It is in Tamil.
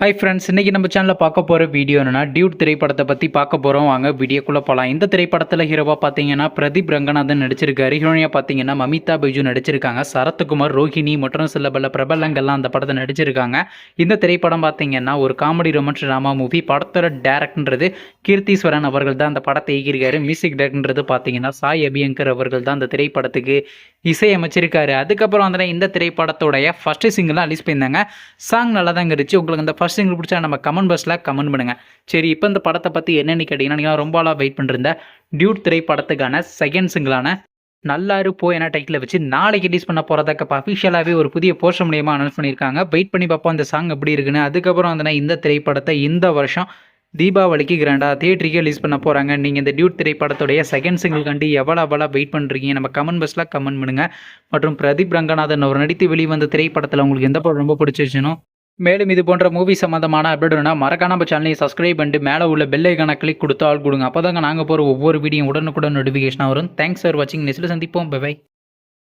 ஹாய் ஃப்ரெண்ட்ஸ், இன்றைக்கி நம்ம சேனலில் பார்க்க போகிற வீடியோ என்னென்னா டியூட் திரைப்படத்தை பற்றி பார்க்க போகிறோம். வாங்க வீடியோக்குள்ளே போகலாம். இந்த திரைப்படத்தில் ஹீரோவாக பார்த்தீங்கன்னா பிரதீப் ரங்கநாதன் நடிச்சிருக்காரு. ஹீரோனியாக பார்த்தீங்கன்னா மமிதா பைஜு நடிச்சிருக்காங்க. சரத்குமார், ரோஹிணி மற்றும் சில பல பிரபலங்கள்லாம் அந்த படத்தை நடிச்சிருக்காங்க. இந்த திரைப்படம் பார்த்தீங்கன்னா ஒரு காமெடி ரொமான்ஸ் ட்ராமா மூவி. படத்தோட டேரக்டர்ன்றது கீர்த்தீஸ்வரன் அவர்கள் தான் அந்த படத்தை இயக்கியிருக்காரு. மியூசிக் டேரக்டர்ன்றது பார்த்தீங்கன்னா சாய் அபியங்கர் அவர்கள் தான் அந்த திரைப்படத்துக்கு இசையமைச்சிருக்காரு. அதுக்கப்புறம் வந்து இந்த திரைப்படத்தோடைய ஃபஸ்ட்டு சிங்கிளாக ரிலீஸ் பண்ணியிருந்தாங்க. சாங் நல்லா தாங்க இருந்துச்சு. உங்களுக்கு இந்த ஃபஸ்ட் சிங்கிள் பிடிச்சா நம்ம கமெண்ட் பாக்ஸில் கமெண்ட் பண்ணுங்கள். சரி, இப்போ இந்த படத்தை பற்றி என்னென்னு கேட்டிங்கன்னா, நீங்கள் ரொம்ப நாளாக வெயிட் பண்ணிருந்த டியூட் திரைப்படத்துக்கான செகண்ட் சிங்கிளான நல்லாரு போ என டைட்டில் வச்சு நாளைக்கு ரிலீஸ் பண்ண போகிறதுக்கு அஃபிஷியலாகவே ஒரு புதிய போஸ்டர் மூலியமாக அனௌன்ஸ் பண்ணியிருக்காங்க. வெயிட் பண்ணி பார்ப்போம் அந்த சாங் எப்படி இருக்குன்னு. அதுக்கப்புறம் வந்து இந்த திரைப்படத்தை இந்த வருஷம் தீபாவளிக்கு கிராண்டாக தியேட்டருக்கு ரிலீஸ் பண்ண போகிறாங்க. நீங்கள் இந்த டியூட் திரைப்படத்துடைய செகண்ட் சிங்கிள் கண்டு எவ்வளோ வெயிட் பண்ணுறீங்க நம்ம கமெண்ட் பாக்ஸில் கமெண்ட் பண்ணுங்கள். மற்றும் பிரதீப் ரங்கநாதன் அவர் நடித்து வெளிவந்த திரைப்படத்தில் உங்களுக்கு எந்த படம் ரொம்ப பிடிச்சிச்சுனோ, மேலும் இது போன்ற மூவி சம்மந்தமான அப்டேட்னா மறக்காம நம்ம சேனலை சப்ஸ்கிரைப் பண்ணிட்டு மேலே உள்ள பெல் ஐக்கான கிளிக் கொடுத்து ஆள் கொடுங்க. அப்போ தாங்க நாங்கள் போகிற ஒவ்வொரு வீடியோ உடனுக்குடன் நோட்டிஃபிகேஷனாக வரும். தேங்க்ஸ் ஃபார் வாட்சிங். நெக்ஸ்ட்டில் சந்திப்போம். Bye by.